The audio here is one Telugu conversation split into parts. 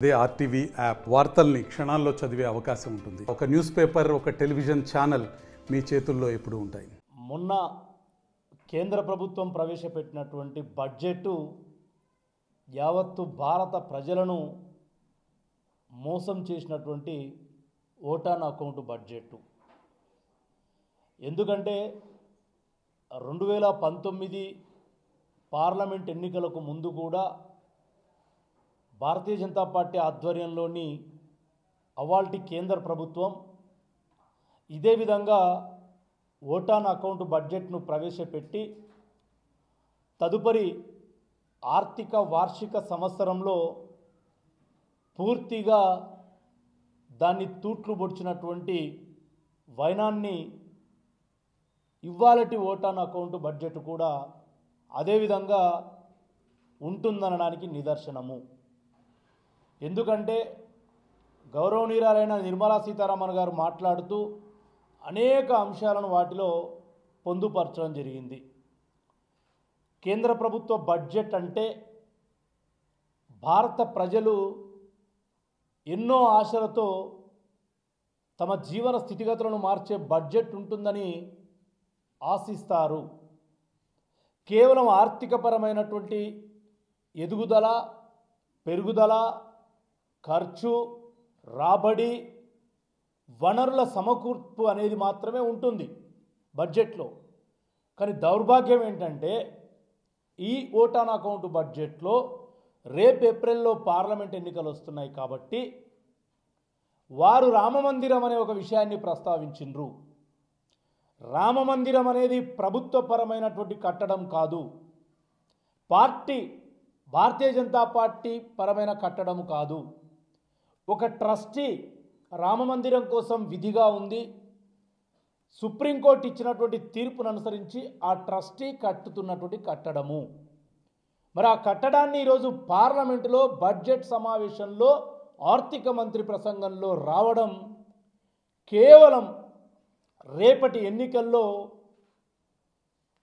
అదే ఆర్టీవీ యాప్ వార్తల్ని క్షణాల్లో చదివే అవకాశం ఉంటుంది. ఒక న్యూస్ పేపర్, ఒక టెలివిజన్ ఛానల్ మీ చేతుల్లో ఎప్పుడూ ఉంటాయి. మొన్న కేంద్ర ప్రభుత్వం ప్రవేశపెట్టినటువంటి బడ్జెట్ యావత్తు భారత ప్రజలను మోసం చేసినటువంటి ఓటాన్ అకౌంట్ బడ్జెట్. ఎందుకంటే 2019 పార్లమెంట్ ఎన్నికలకు ముందు కూడా భారతీయ జనతా పార్టీ ఆధ్వర్యంలోని అవాల్టి కేంద్ర ప్రభుత్వం ఇదే విధంగా ఓటాన్ అకౌంట్ బడ్జెట్ను ప్రవేశపెట్టి తదుపరి ఆర్థిక వార్షిక సంవత్సరంలో పూర్తిగా దాన్ని తూట్లు పొడిచినటువంటి వైనాన్ని ఇవాళటి ఓటాన్ అకౌంట్ బడ్జెట్ కూడా అదేవిధంగా ఉంటుందనడానికి నిదర్శనము. ఎందుకంటే గౌరవనీయురాలైన నిర్మలా సీతారామన్ గారు మాట్లాడుతూ అనేక అంశాలను వాటిలో పొందుపరచడం జరిగింది. కేంద్ర ప్రభుత్వ బడ్జెట్ అంటే భారత ప్రజలు ఎన్నో ఆశలతో తమ జీవన స్థితిగతులను మార్చే బడ్జెట్ ఉంటుందని ఆశిస్తారు. కేవలం ఆర్థికపరమైనటువంటి ఎదుగుదల, పెరుగుదల, ఖర్చు, రాబడి, వనరుల సమకూర్పు అనేది మాత్రమే ఉంటుంది బడ్జెట్లో. కానీ దౌర్భాగ్యం ఏంటంటే ఈ ఓటాన్ అకౌంట్ బడ్జెట్లో రేపు ఏప్రిల్లో పార్లమెంట్ ఎన్నికలు వస్తున్నాయి కాబట్టి వారు రామమందిరం అనే ఒక విషయాన్ని ప్రస్తావించిండ్రు. రామమందిరం అనేది ప్రభుత్వపరమైనటువంటి కట్టడం కాదు, భారతీయ జనతా పార్టీ పరమైన కట్టడం కాదు. ఒక ట్రస్టీ రామమందిరం కోసం విధిగా ఉంది. సుప్రీంకోర్టు ఇచ్చినటువంటి తీర్పును అనుసరించి ఆ ట్రస్టీ కట్టుతున్నటువంటి కట్టడము. మరి ఆ కట్టడాన్ని ఈరోజు పార్లమెంటులో బడ్జెట్ సమావేశంలో ఆర్థిక మంత్రి ప్రసంగంలో రావడం కేవలం రేపటి ఎన్నికల్లో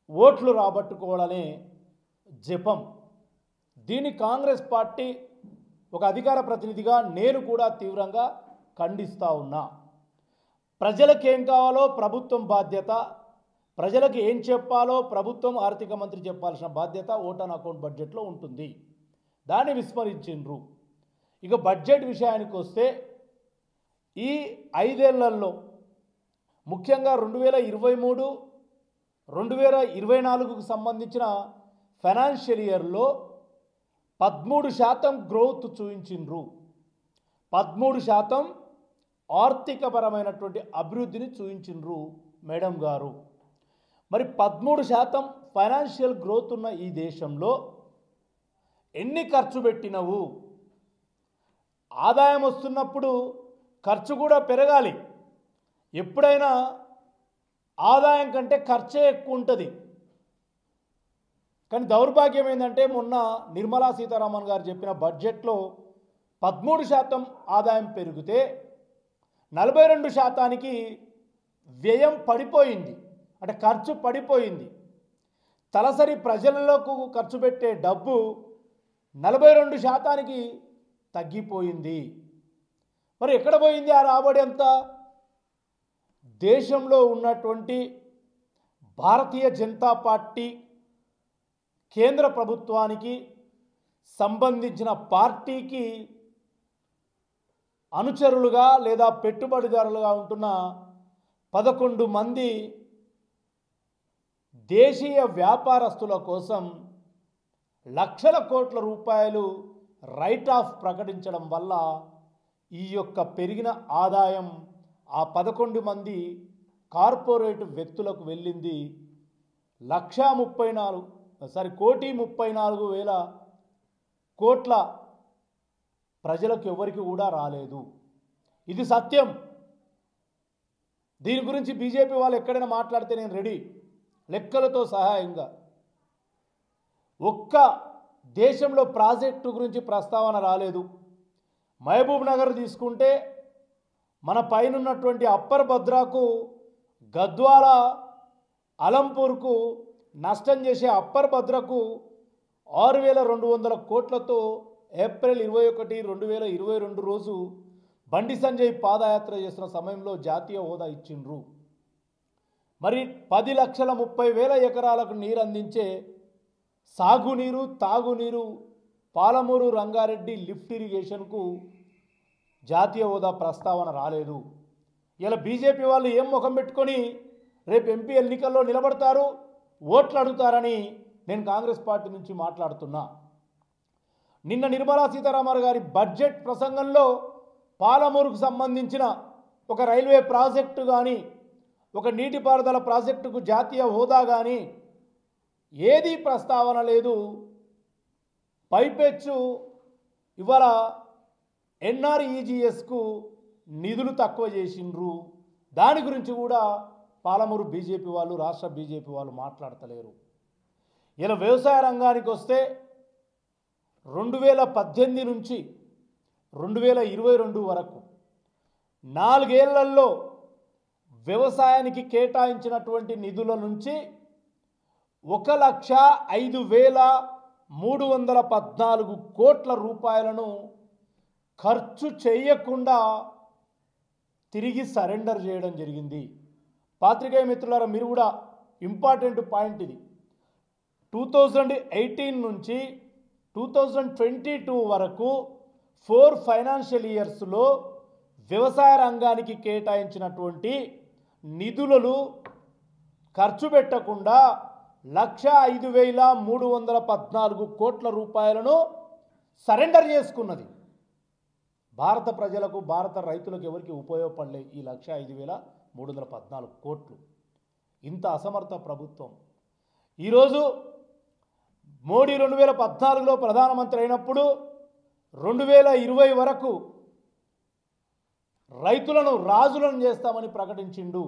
ఓట్లు రాబట్టుకోవాలనే జపం. దీన్ని కాంగ్రెస్ పార్టీ ఒక అధికార ప్రతినిధిగా నేను కూడా తీవ్రంగా ఖండిస్తూ ఉన్నా. ప్రజలకు ఏం కావాలో ప్రభుత్వం బాధ్యత, ప్రజలకు ఏం చెప్పాలో ప్రభుత్వం ఆర్థిక మంత్రి చెప్పాల్సిన బాధ్యత ఓటాన్ అకౌంట్ బడ్జెట్లో ఉంటుంది. దాన్ని విస్మరించిండ్రు. ఇక బడ్జెట్ విషయానికి వస్తే ఈ 5 ఏళ్లలో ముఖ్యంగా 2023, 2024కు సంబంధించిన ఫైనాన్షియల్ ఇయర్లో 13% గ్రోత్ చూపించిండ్రు. 13% ఆర్థికపరమైనటువంటి అభివృద్ధిని చూపించిండ్రు మేడం గారు. మరి 13% ఫైనాన్షియల్ గ్రోత్ ఉన్న ఈ దేశంలో ఎన్ని ఖర్చు పెట్టినవు? ఆదాయం వస్తున్నప్పుడు ఖర్చు కూడా పెరగాలి. ఎప్పుడైనా ఆదాయం కంటే ఖర్చే ఎక్కువ ఉంటుంది. కానీ దౌర్భాగ్యం ఏంటంటే మొన్న నిర్మలా సీతారామన్ గారు చెప్పిన బడ్జెట్లో 13% ఆదాయం పెరిగితే 42%కి వ్యయం పడిపోయింది, అంటే ఖర్చు పడిపోయింది. తలసరి ప్రజలకు ఖర్చు పెట్టే డబ్బు 42%కి తగ్గిపోయింది. మరి ఎక్కడ పోయింది ఆ రాబడి అంతా? దేశంలో ఉన్నటువంటి భారతీయ జనతా పార్టీ కేంద్ర ప్రభుత్వానికి సంబంధించిన పార్టీకి అనుచరులుగా లేదా పెట్టుబడిదారులుగా ఉంటున్న 11 మంది దేశీయ వ్యాపారస్తుల కోసం లక్షల కోట్ల రూపాయలు రైట్ ఆఫ్ ప్రకటించడం వల్ల ఈ యొక్క పెరిగిన ఆదాయం ఆ 11 మంది కార్పొరేట్ వ్యక్తులకు వెళ్ళింది. 1,34,000 కోట్ల ప్రజలకు ఎవరికి కూడా రాలేదు. ఇది సత్యం. దీని గురించి బీజేపీ వాళ్ళు ఎక్కడైనా మాట్లాడితే నేను రెడీ, లెక్కలతో సహాయంగా. ఒక్క దేశంలో ప్రాజెక్టు గురించి ప్రస్తావన రాలేదు. మహబూబ్ నగర్ తీసుకుంటే మన పైనున్నటువంటి అప్పర్ భద్రాకు, గద్వాల, అలంపూర్కు నష్టం చేసే అప్పర్ భద్రకు 6,200 కోట్లతో ఏప్రిల్ 21, 2022 రోజు బండి సంజయ్ పాదయాత్ర చేస్తున్న సమయంలో జాతీయ హోదా ఇచ్చిండ్రు. మరి 10,30,000 ఎకరాలకు నీరు అందించే సాగునీరు, తాగునీరు పాలమూరు రంగారెడ్డి లిఫ్ట్ ఇరిగేషన్కు జాతీయ హోదా ప్రస్తావన రాలేదు. ఇలా బీజేపీ వాళ్ళు ఏం ముఖం పెట్టుకొని రేపు ఎంపీ ఎన్నికల్లో నిలబడతారు, ఓట్లు అడుగుతారని నేను కాంగ్రెస్ పార్టీ నుంచి మాట్లాడుతున్నా. నిన్న నిర్మలా సీతారామన్ గారి బడ్జెట్ ప్రసంగంలో పాలమూరుకు సంబంధించిన ఒక రైల్వే ప్రాజెక్టు కానీ, ఒక నీటిపారుదల ప్రాజెక్టుకు జాతీయ హోదా కానీ ఏదీ ప్రస్తావన లేదు. పైపెచ్చు ఇవాళ ఎన్ఆర్ఈజీఎస్కు నిధులు తక్కువ చేసిండ్రు. దాని గురించి కూడా పాలమూరు బీజేపీ వాళ్ళు, రాష్ట్ర బీజేపీ వాళ్ళు మాట్లాడతలేరు. ఇలా వ్యవసాయ రంగానికి వస్తే 2018 నుంచి 2022 వరకు 4 ఏళ్లలో వ్యవసాయానికి కేటాయించినటువంటి నిధుల నుంచి 1,05,314 కోట్ల రూపాయలను ఖర్చు చేయకుండా తిరిగి సరెండర్ చేయడం జరిగింది. పాత్రికేయ మిత్రులారా, మీరు కూడా ఇంపార్టెంట్ పాయింట్ ఇది. 2018 నుంచి 2022 వరకు 4 ఫైనాన్షియల్ ఇయర్స్లో వ్యవసాయ రంగానికి కేటాయించినటువంటి నిధులను ఖర్చు పెట్టకుండా 1,05,314 కోట్ల రూపాయలను సరెండర్ చేసుకున్నది. భారత ప్రజలకు, భారత రైతులకు ఎవరికి ఉపయోగపడలే ఈ 1,05,314 కోట్లు. ఇంత అసమర్థ ప్రభుత్వం. ఈరోజు మోడీ 2014లో ప్రధానమంత్రి అయినప్పుడు 2020 వరకు రైతులను రాజులను చేస్తామని ప్రకటించిండు.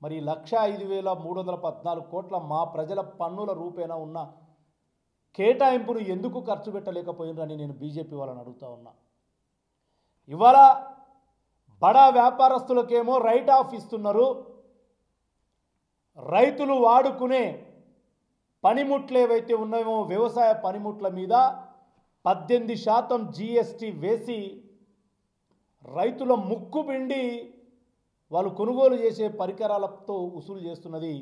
మరి 1,05,314 కోట్ల మా ప్రజల పన్నుల రూపేణా ఉన్న కేటాయింపును ఎందుకు ఖర్చు పెట్టలేకపోయిందని నేను బీజేపీ వాళ్ళని అడుగుతా ఉన్నా. ఇవాళ బడా వ్యాపారస్తులకేమో రైట్ ఆఫ్ ఇస్తున్నారు. రైతులు వాడుకునే పనిముట్లు ఏవైతే ఉన్నాయో వ్యవసాయ పనిముట్ల మీద 18% జీఎస్టీ వేసి రైతుల ముక్కు పిండి వాళ్ళు కొనుగోలు చేసే పరికరాలతో వసూలు చేస్తున్నది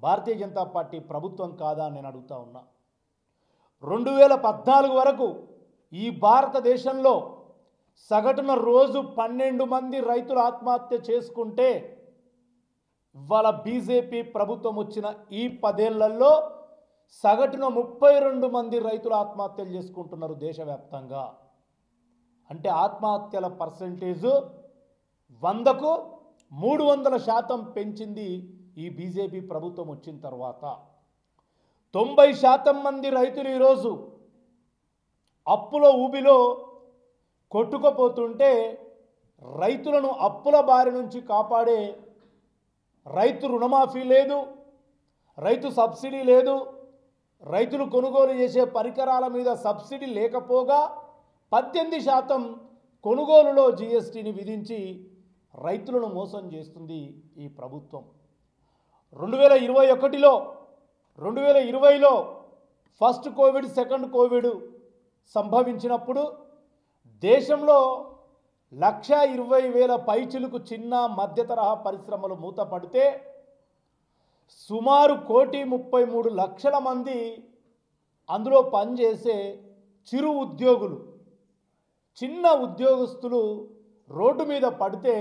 భారతీయ జనతా పార్టీ ప్రభుత్వం కాదా అని నేను అడుగుతా ఉన్నా. 2014 వరకు ఈ భారతదేశంలో సగటున రోజు 12 మంది రైతులు ఆత్మహత్య చేసుకుంటే ఇవాళ బీజేపీ ప్రభుత్వం వచ్చిన ఈ 10 ఏళ్లలో సగటున 32 మంది రైతులు ఆత్మహత్యలు చేసుకుంటున్నారు దేశవ్యాప్తంగా. అంటే ఆత్మహత్యల పర్సెంటేజు 100కు 300% పెంచింది ఈ బీజేపీ ప్రభుత్వం వచ్చిన తర్వాత. 90% మంది రైతులు ఈరోజు అప్పుల ఊబిలో కొట్టుకుపోతుంటే రైతులను అప్పుల బారి నుంచి కాపాడే రైతు రుణమాఫీ లేదు, రైతు సబ్సిడీ లేదు, రైతులు కొనుగోలు చేసే పరికరాల మీద సబ్సిడీ లేకపోగా 18% కొనుగోలులో జీఎస్టీని విధించి రైతులను మోసం చేస్తుంది ఈ ప్రభుత్వం. 2021లో 2020లో ఫస్ట్ కోవిడ్, సెకండ్ కోవిడ్ సంభవించినప్పుడు దేశంలో 1,20,000 పైచిలకు చిన్న మధ్య తరహా పరిశ్రమలు మూతపడితే సుమారు 1,33,00,000 మంది అందులో పనిచేసే చిరు ఉద్యోగులు, చిన్న ఉద్యోగస్తులు రోడ్డు మీద పడితే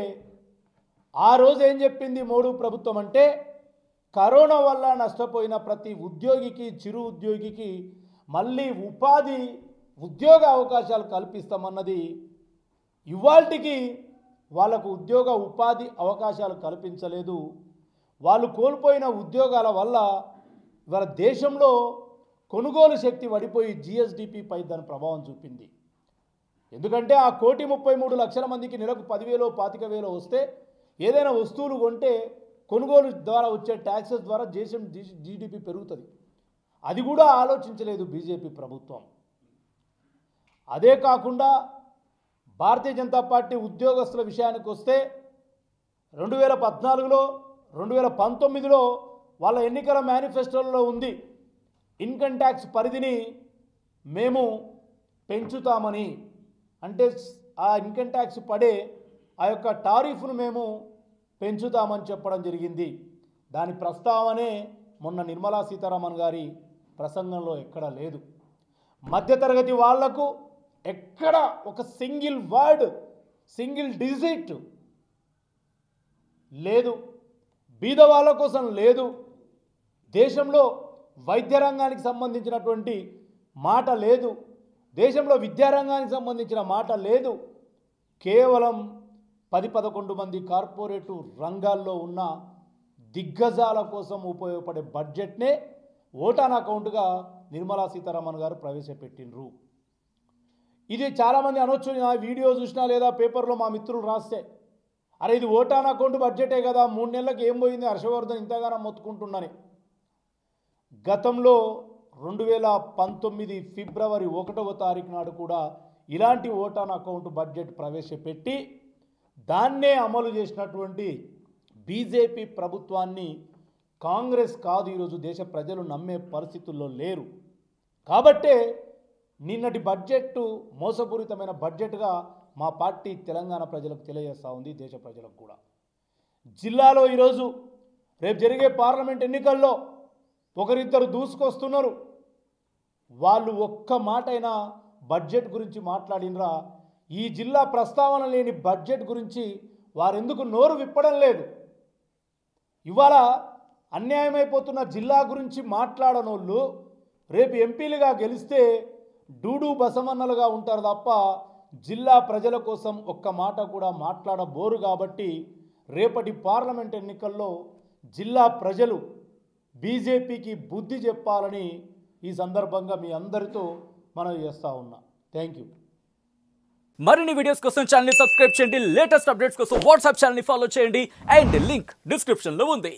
ఆ రోజు ఏం చెప్పింది మోడీ ప్రభుత్వం అంటే కరోనా వల్ల నష్టపోయిన ప్రతి ఉద్యోగికి, చిరు ఉద్యోగికి మళ్ళీ ఉద్యోగ అవకాశాలు కల్పిస్తామన్నది. ఇవాల్టికి వాళ్ళకు ఉద్యోగ ఉపాధి అవకాశాలు కల్పించలేదు. వాళ్ళు కోల్పోయిన ఉద్యోగాల వల్ల ఇవాళ దేశంలో కొనుగోలు శక్తి పడిపోయి జిఎస్డిపిపై దాని ప్రభావం చూపింది. ఎందుకంటే ఆ 1,33,00,000 మందికి నెలకు 10,000, 25,000 వస్తే ఏదైనా వస్తువులు కొంటే కొనుగోలు ద్వారా వచ్చే ట్యాక్సెస్ ద్వారా దేశం జీడిపి పెరుగుతుంది. అది కూడా ఆలోచించలేదు బీజేపీ ప్రభుత్వం. అదే కాకుండా భారతీయ జనతా పార్టీ ఉద్యోగస్తుల విషయానికి వస్తే 2014లో 2019లో వాళ్ళ ఎన్నికల మేనిఫెస్టోలో ఉంది ఇన్కమ్ ట్యాక్స్ పరిధిని మేము పెంచుతామని, అంటే ఆ ఇన్కమ్ ట్యాక్స్ పడే ఆ యొక్క టారిఫ్ను మేము పెంచుతామని చెప్పడం జరిగింది. దాని ప్రస్తావనే మొన్న నిర్మలా సీతారామన్ గారి ప్రసంగంలో ఎక్కడా లేదు. మధ్యతరగతి వాళ్లకు ఎక్కడ ఒక సింగిల్ వర్డ్, సింగిల్ డిజిట్ లేదు. బీద వాళ్ళ కోసం లేదు. దేశంలో వైద్య రంగానికి సంబంధించినటువంటి మాట లేదు. దేశంలో విద్యారంగానికి సంబంధించిన మాట లేదు. కేవలం 10-11 మంది కార్పొరేటు రంగాల్లో ఉన్న దిగ్గజాల కోసం ఉపయోగపడే బడ్జెట్నే ఓటాన్ అకౌంట్గా నిర్మలా సీతారామన్ గారు ప్రవేశపెట్టినరు. ఇది చాలామంది అనొచ్చు, నా వీడియో చూసినా లేదా పేపర్లో మా మిత్రులు రాస్తే, అరే ఇది ఓటాన్ అకౌంట్ బడ్జెటే కదా, 3 నెలలకు ఏం పోయింది హర్షవర్ధన్ ఇంతగానో మొత్తుకుంటున్నాని. గతంలో 2019 ఫిబ్రవరి 1వ తారీఖు నాడు కూడా ఇలాంటి ఓటాన్ అకౌంట్ బడ్జెట్ ప్రవేశపెట్టి దాన్నే అమలు చేసినటువంటి బీజేపీ ప్రభుత్వాన్ని కాంగ్రెస్ కాదు ఈరోజు దేశ ప్రజలు నమ్మే పరిస్థితుల్లో లేరు. కాబట్టే నిన్నటి బడ్జెట్ మోసపూరితమైన బడ్జెట్గా మా పార్టీ తెలంగాణ ప్రజలకు తెలియజేస్తూ ఉంది, దేశ ప్రజలకు కూడా. జిల్లాలో ఈరోజు రేపు జరిగే పార్లమెంట్ ఎన్నికల్లో ఒకరిద్దరు దూసుకొస్తున్నారు. వాళ్ళు ఒక్క మాటైనా బడ్జెట్ గురించి మాట్లాడినరా? ఈ జిల్లా ప్రస్తావన లేని బడ్జెట్ గురించి వారెందుకు నోరు విప్పడం లేదు? ఇవాళ అన్యాయమైపోతున్న జిల్లా గురించి మాట్లాడనోళ్ళు రేపు ఎంపీలుగా గెలిస్తే డూడు బసమన్నలుగా ఉంటారు తప్ప జిల్లా ప్రజల కోసం ఒక్క మాట కూడా మాట్లాడబోరు. కాబట్టి రేపటి పార్లమెంట్ ఎన్నికల్లో జిల్లా ప్రజలు బీజేపీకి బుద్ధి చెప్పాలని ఈ సందర్భంగా మీ అందరితో మనవి చేస్తూ ఉన్నా. Thank you. మరిన్ని వీడియోస్ కోసం ఛానల్ ని సబ్స్క్రైబ్ చేయండి. లేటెస్ట్ అప్డేట్స్ కోసం వాట్సాప్ ఛానల్ ని ఫాలో చేయండి. అండ్ లింక్ డిస్క్రిప్షన్ లో ఉంది.